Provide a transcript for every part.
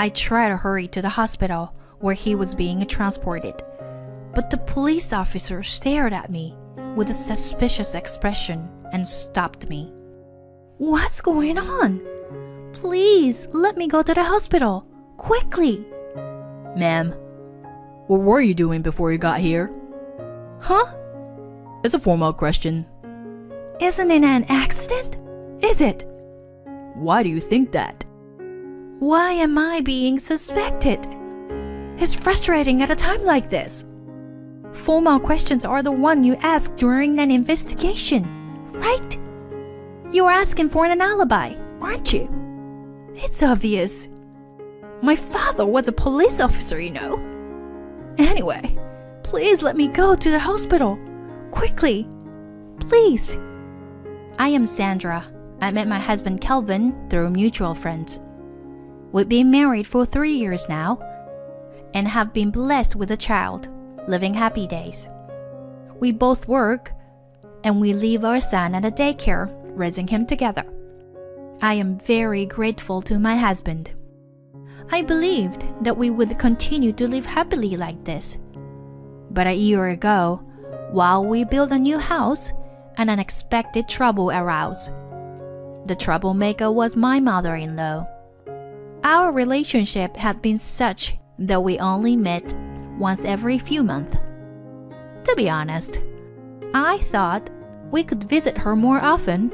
I tried to hurry to the hospital where he was being transported, but the police officer stared at me with a suspicious expression and stopped me. "What's going on? Please let me go to the hospital, quickly." Ma'am, what were you doing before you got here? Huh? It's a formal question. Isn't it an accident? Is it? Why do you think that? Why am I being suspected? It's frustrating at a time like this. Formal questions are the one you ask during an investigation, right? You're asking for an alibi, aren't you? It's obvious. My father was a police officer, you know. Anyway, please let me go to the hospital. Quickly. Please. I am Sandra. I met my husband Kelvin through mutual friends. We've been married for 3 years now and have been blessed with a child, living happy days. We both work and we leave our son at a daycare, raising him together. I am very grateful to my husband. I believed that we would continue to live happily like this. But a year ago, while we built a new house, an unexpected trouble arose. The troublemaker was my mother-in-law. Our relationship had been such that we only met once every few months. To be honest, I thought we could visit her more often,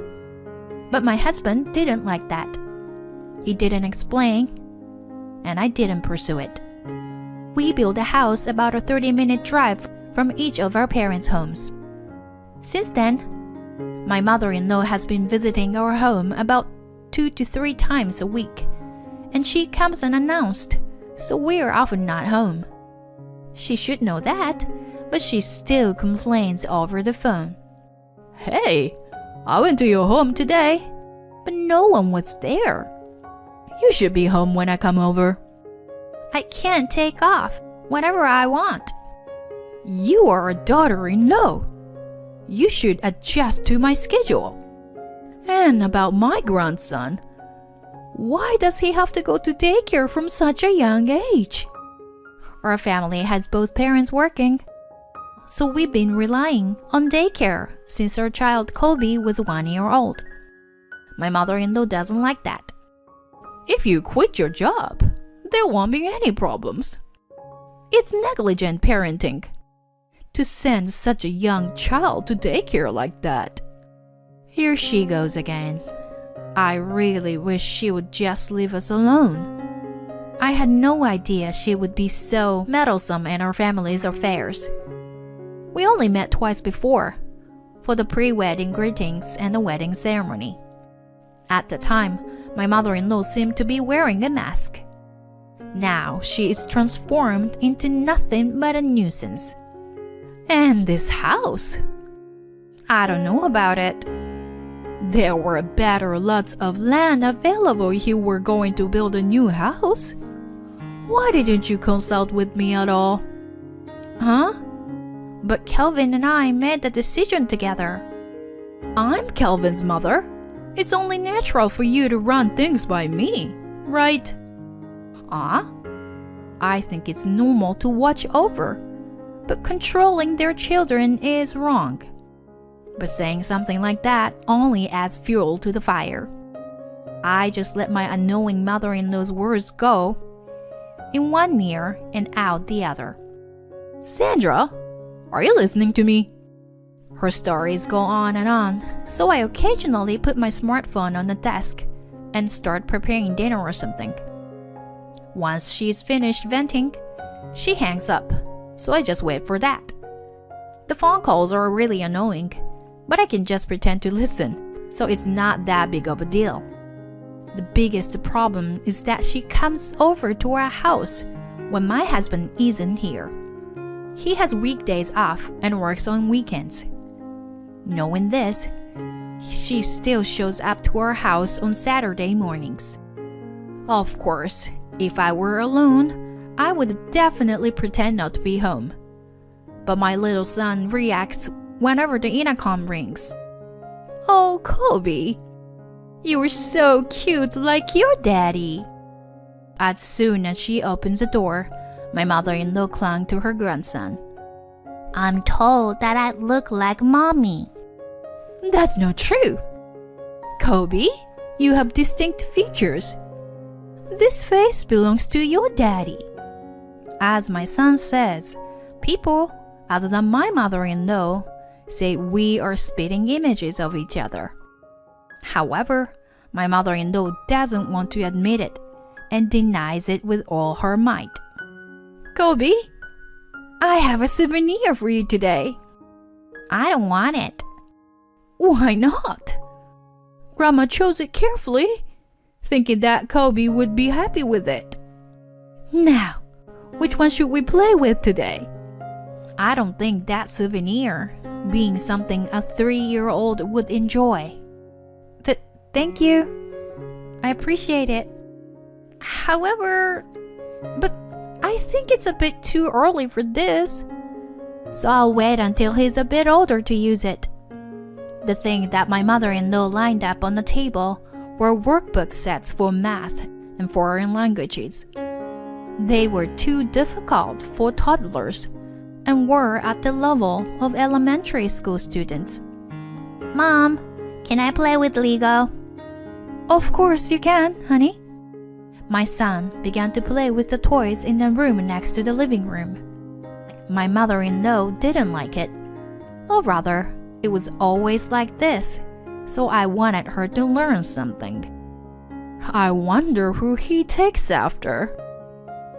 but my husband didn't like that. He didn't explain, and I didn't pursue it. We built a house about a 30-minute drive from each of our parents' homes. Since then, my mother-in-law has been visiting our home about 2 to 3 times a week, and she comes unannounced, so we're often not home. She should know that, but she still complains over the phone. Hey, I went to your home today, but no one was there. You should be home when I come over. I can't take off whenever I want. You are a daughter-in-law. You should adjust to my schedule. And about my grandson, why does he have to go to daycare from such a young age? Our family has both parents working, so we've been relying on daycare since our child Kobe was 1 year old. My mother-in-law doesn't like that. If you quit your job, there won't be any problems. It's negligent parenting to send such a young child to daycare like that. Here she goes again. I really wish she would just leave us alone. I had no idea she would be so meddlesome in our family's affairs. We only met twice before, for the pre-wedding greetings and the wedding ceremony. At the time, my mother-in-law seemed to be wearing a mask. Now she is transformed into nothing but a nuisance. And this house? I don't know about it. There were better lots of land available if you were going to build a new house. Why didn't you consult with me at all? Huh? But Kelvin and I made the decision together. I'm Kelvin's mother. It's only natural for you to run things by me, right? I think it's normal to watch over, but controlling their children is wrong. But saying something like that only adds fuel to the fire. I just let my unknowing mother-in-law's words go, in one ear and out the other. Sandra, are you listening to me? Her stories go on, so I occasionally put my smartphone on the desk and start preparing dinner or something. Once she's finished venting, she hangs up, so I just wait for that. The phone calls are really annoying, but I can just pretend to listen, so it's not that big of a deal. The biggest problem is that she comes over to our house when my husband isn't here. He has weekdays off and works on weekends. Knowing this, she still shows up to our house on Saturday mornings. Of course, if I were alone, I would definitely pretend not to be home. But my little son reacts whenever the intercom rings. Oh, Kobe, you were so cute like your daddy. As soon as she opens the door, my mother-in-law clung to her grandson. I'm told that I look like mommy. That's not true. Kobe, you have distinct features. This face belongs to your daddy. As my son says, people, other than my mother-in-law, say we are spitting images of each other. However, my mother-in-law doesn't want to admit it and denies it with all her might. Kobe, I have a souvenir for you today. I don't want it. Why not? Grandma chose it carefully, thinking that Kobe would be happy with it. Now, which one should we play with today? I don't think that souvenir, being something a 3-year-old would enjoy. Thank you. I appreciate it. However, but I think it's a bit too early for this. So I'll wait until he's a bit older to use it. The thing that my mother-in-law lined up on the table were workbook sets for math and foreign languages. They were too difficult for toddlers and were at the level of elementary school students. Mom, can I play with Lego? Of course you can, honey. My son began to play with the toys in the room next to the living room. My mother-in-law didn't like it. Or rather, it was always like this, so I wanted her to learn something. I wonder who he takes after.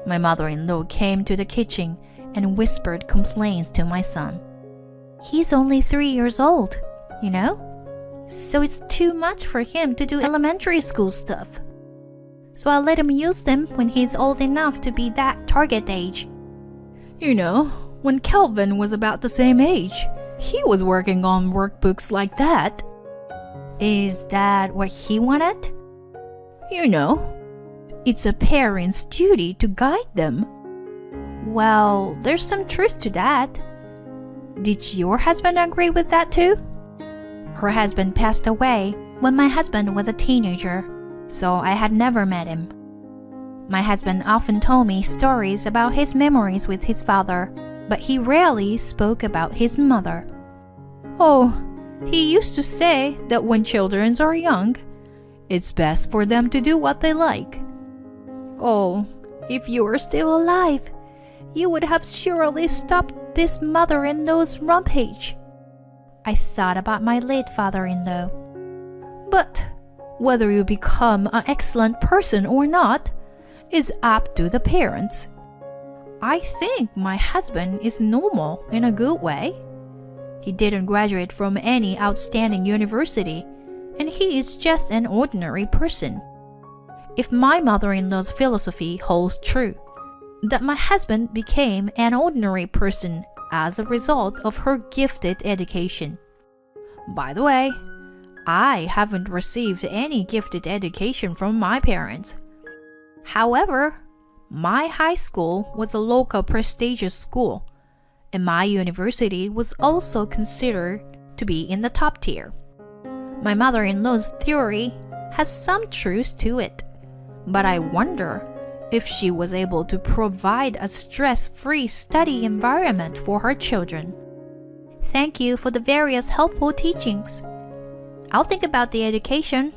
My mother-in-law came to the kitchen and whispered complaints to my son. He's only 3 years old, you know? So it's too much for him to do elementary school stuff. So I'll let him use them when he's old enough to be that target age. You know, when Kelvin was about the same age, he was working on workbooks like that. Is that what he wanted? You know, it's a parent's duty to guide them. Well, there's some truth to that. Did your husband agree with that too? Her husband passed away when my husband was a teenager, so I had never met him. My husband often told me stories about his memories with his father, but he rarely spoke about his mother. Oh, he used to say that when children are young, it's best for them to do what they like. Oh, if you were still alive, you would have surely stopped this mother-in-law's rampage. I thought about my late father-in-law. But whether you become an excellent person or not is up to the parents. I think my husband is normal in a good way. He didn't graduate from any outstanding university, and he is just an ordinary person. If my mother-in-law's philosophy holds true, that my husband became an ordinary person as a result of her gifted education. By the way, I haven't received any gifted education from my parents. However, my high school was a local prestigious school, and my university was also considered to be in the top tier. My mother-in-law's theory has some truth to it, but I wonder if she was able to provide a stress-free study environment for her children. Thank you for the various helpful teachings. I'll think about the education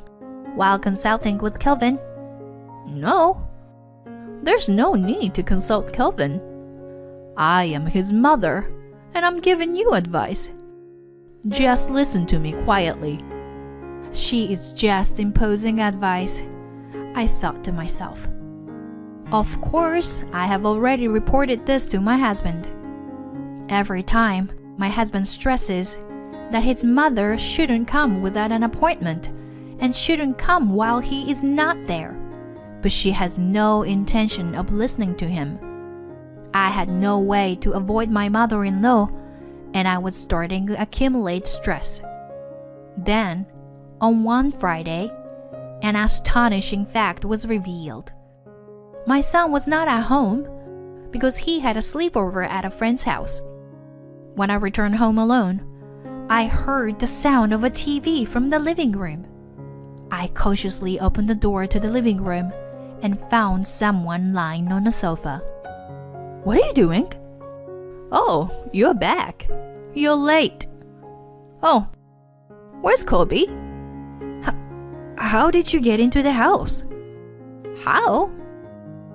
while consulting with Kelvin. No, there's no need to consult Kelvin. I am his mother, and I'm giving you advice. Just listen to me quietly. She is just imposing advice, I thought to myself. Of course, I have already reported this to my husband. Every time, my husband stresses that his mother shouldn't come without an appointment and shouldn't come while he is not there, but she has no intention of listening to him. I had no way to avoid my mother-in-law, and I was starting to accumulate stress. Then, on one Friday, an astonishing fact was revealed. My son was not at home because he had a sleepover at a friend's house. When I returned home alone, I heard the sound of a TV from the living room. I cautiously opened the door to the living room and found someone lying on the sofa. What are you doing? Oh, you're back. You're late. Oh, where's Kobe? How did you get into the house? How?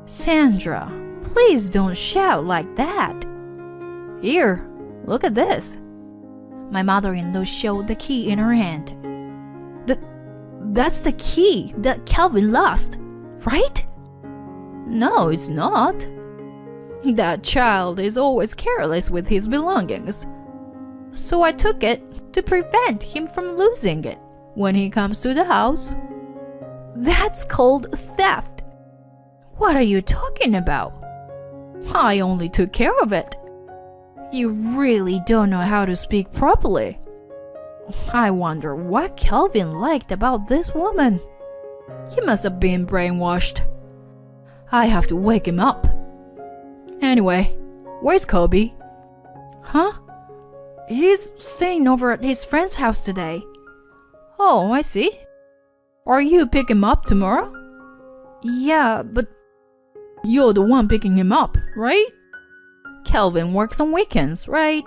Sandra, please don't shout like that. Here, look at this. My mother-in-law showed the key in her hand. That's the key that Calvin lost, right? No, it's not. That child is always careless with his belongings. So I took it to prevent him from losing it when he comes to the house. That's called theft. What are you talking about? I only took care of it. You really don't know how to speak properly. I wonder what Calvin liked about this woman. He must have been brainwashed. I have to wake him up. Anyway, where's Kobe? Huh? He's staying over at his friend's house today. Oh, I see. Are you picking him up tomorrow? Yeah, but you're the one picking him up, right? Calvin works on weekends, right?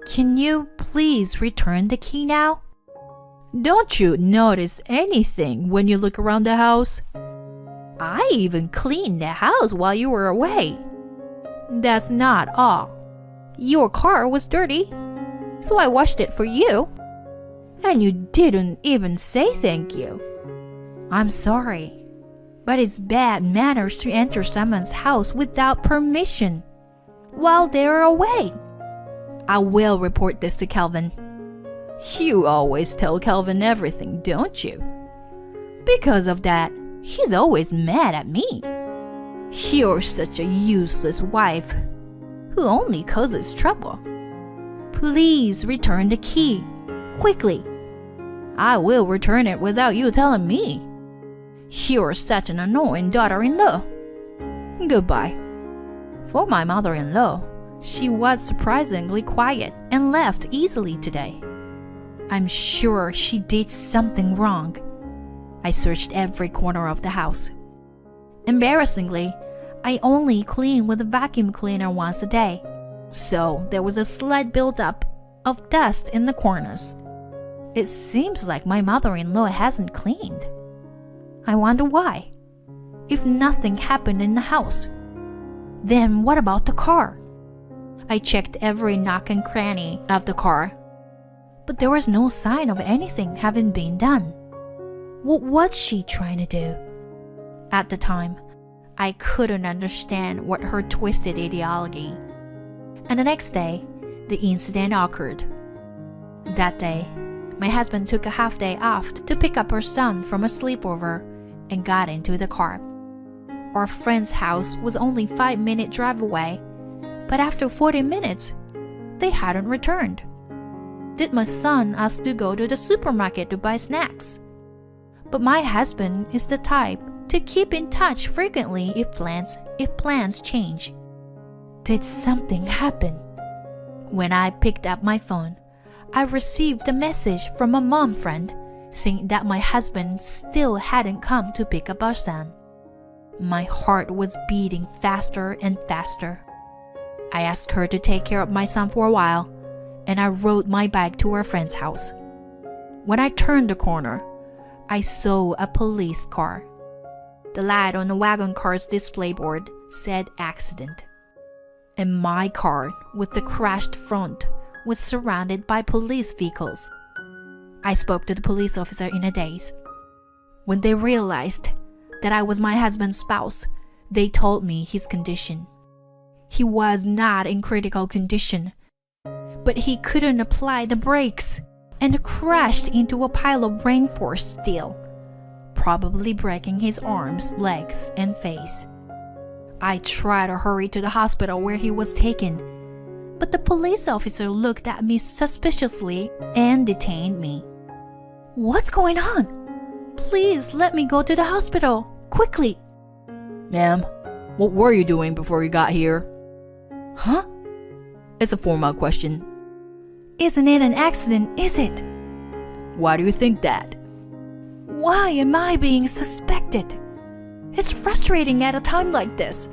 Can you please return the key now? Don't you notice anything when you look around the house? I even cleaned the house while you were away. That's not all. Your car was dirty, so I washed it for you. And you didn't even say thank you. I'm sorry, but it's bad manners to enter someone's house without permission while they're away. I will report this to Calvin. You always tell Calvin everything, don't you? Because of that, he's always mad at me. You're such a useless wife who only causes trouble. Please return the key, quickly. I will return it without you telling me. You're such an annoying daughter-in-law. Goodbye. For my mother-in-law, she was surprisingly quiet and left easily today. I'm sure she did something wrong. I searched every corner of the house. Embarrassingly, I only clean with a vacuum cleaner once a day, so there was a slight buildup of dust in the corners. It seems like my mother-in-law hasn't cleaned. I wonder why. If nothing happened in the house, then what about the car? I checked every nook and cranny of the car, but there was no sign of anything having been done. What was she trying to do? At the time, I couldn't understand what her twisted ideology. And the next day, the incident occurred. That day, my husband took a half day off to pick up our son from a sleepover and got into the car. Our friend's house was only 5-minute drive away, but after 40 minutes, they hadn't returned. Did my son ask to go to the supermarket to buy snacks? But my husband is the type to keep in touch frequently if plans change. Did something happen? When I picked up my phone, I received a message from a mom friend saying that my husband still hadn't come to pick up our son. My heart was beating faster and faster. I asked her to take care of my son for a while, and I rode my bike to our friend's house. When I turned the corner, I saw a police car. The light on the wagon car's display board said accident. And my car, with the crashed front, was surrounded by police vehicles. I spoke to the police officer in a daze. When they realized that I was my husband's spouse, they told me his condition. He was not in critical condition, but he couldn't apply the brakes and crashed into a pile of reinforced steel, probably breaking his arms, legs, and face. I tried to hurry to the hospital where he was taken, but the police officer looked at me suspiciously and detained me. What's going on? Please let me go to the hospital, quickly. Ma'am, what were you doing before you got here? Huh? It's a formal question. Isn't it an accident, is it? Why do you think that? Why am I being suspected? It's frustrating at a time like this.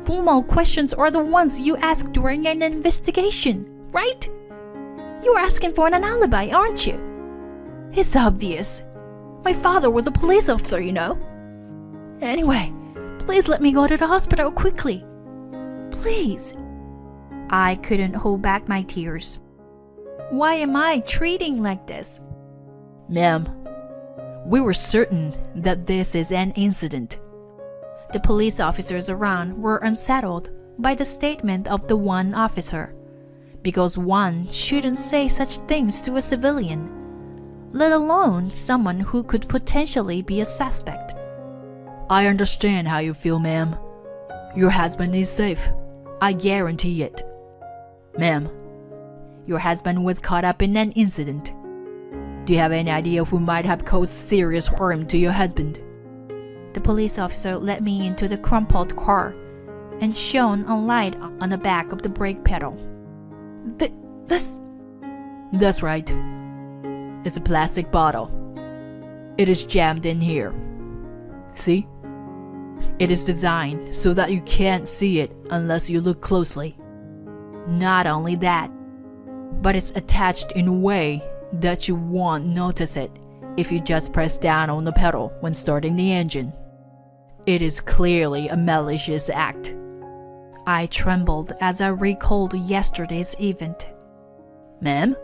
Formal questions are the ones you ask during an investigation, right? You're asking for an alibi, aren't you? It's obvious. My father was a police officer, you know. Anyway, please let me go to the hospital quickly. Please. I couldn't hold back my tears. Why am I treating like this? Ma'am, we were certain that this is an incident. The police officers around were unsettled by the statement of the one officer, because one shouldn't say such things to a civilian, let alone someone who could potentially be a suspect. I understand how you feel, ma'am. Your husband is safe. I guarantee it. Ma'am, your husband was caught up in an incident. Do you have any idea who might have caused serious harm to your husband? The police officer led me into the crumpled car and shone a light on the back of the brake pedal. This... That's right. It's a plastic bottle. It is jammed in here. See? It is designed so that you can't see it unless you look closely. Not only that, but it's attached in a way that you won't notice it if you just press down on the pedal when starting the engine. It is clearly a malicious act. I trembled as I recalled yesterday's event. Ma'am?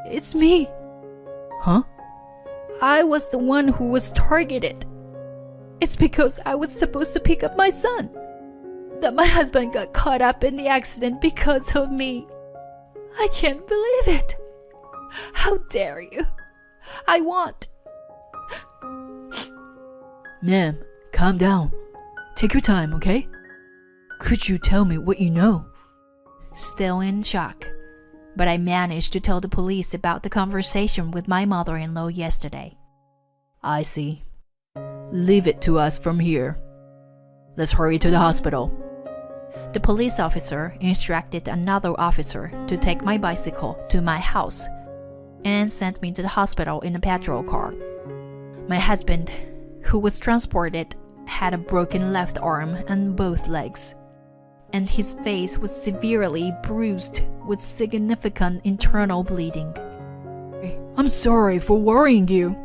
It's me. Huh? I was the one who was targeted. It's because I was supposed to pick up my son that my husband got caught up in the accident because of me. I can't believe it. How dare you? I want... Ma'am, calm down. Take your time, okay? Could you tell me what you know? Still in shock, but I managed to tell the police about the conversation with my mother-in-law yesterday. I see. Leave it to us from here. Let's hurry to the hospital. The police officer instructed another officer to take my bicycle to my house and sent me to the hospital in a patrol car. My husband, who was transported, had a broken left arm and both legs, and his face was severely bruised with significant internal bleeding. I'm sorry for worrying you.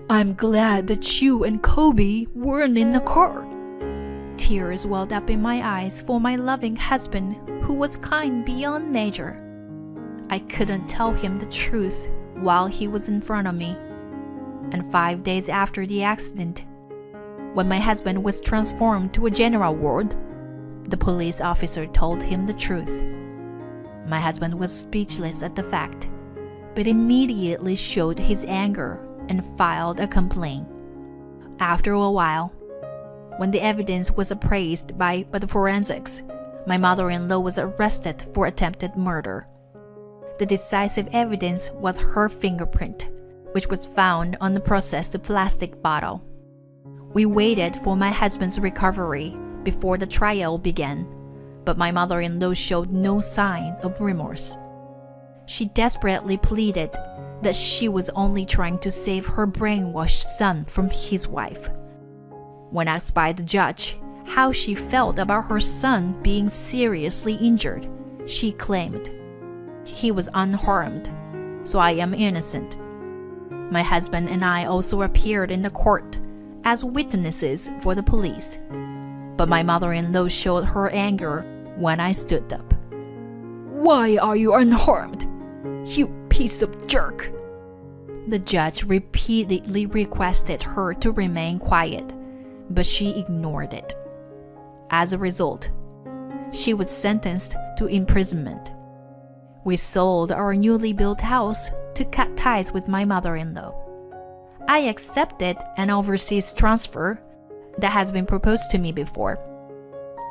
I'm glad that you and Kobe weren't in the car. Tears welled up in my eyes for my loving husband, who was kind beyond measure. I couldn't tell him the truth while he was in front of me. And 5 days after the accident, when my husband was transformed to a general ward, the police officer told him the truth. My husband was speechless at the fact, but immediately showed his anger and filed a complaint. After a while, when the evidence was appraised by the forensics, my mother-in-law was arrested for attempted murder. The decisive evidence was her fingerprint, which was found on the processed plastic bottle. We waited for my husband's recovery before the trial began, but my mother-in-law showed no sign of remorse. She desperately pleaded that she was only trying to save her brainwashed son from his wife. When asked by the judge how she felt about her son being seriously injured, she claimed, "He was unharmed, so I am innocent." My husband and I also appeared in the court as witnesses for the police, but my mother-in-law showed her anger when I stood up. "Why are you unharmed? You piece of jerk!" The judge repeatedly requested her to remain quiet, but she ignored it. As a result, she was sentenced to imprisonment. We sold our newly built house to cut ties with my mother-in-law. I accepted an overseas transfer that has been proposed to me before.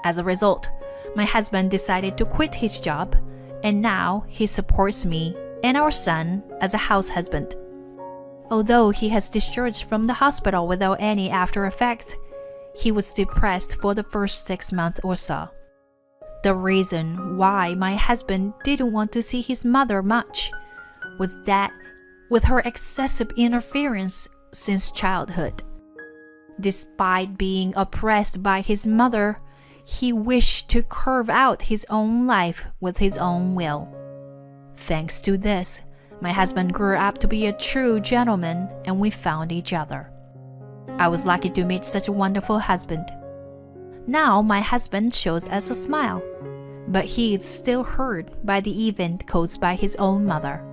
As a result, my husband decided to quit his job, and now he supports me and our son as a house husband. Although he has discharged from the hospital without any after effects, he was depressed for the first 6 months or so. The reason why my husband didn't want to see his mother much was that with her excessive interference since childhood. Despite being oppressed by his mother, he wished to carve out his own life with his own will. Thanks to this, my husband grew up to be a true gentleman and we found each other. I was lucky to meet such a wonderful husband. Now my husband shows us a smile, but he is still hurt by the event caused by his own mother.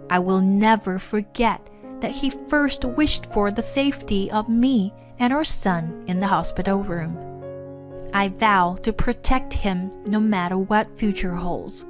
I will never forget that he first wished for the safety of me and our son in the hospital room. I vow to protect him no matter what future holds.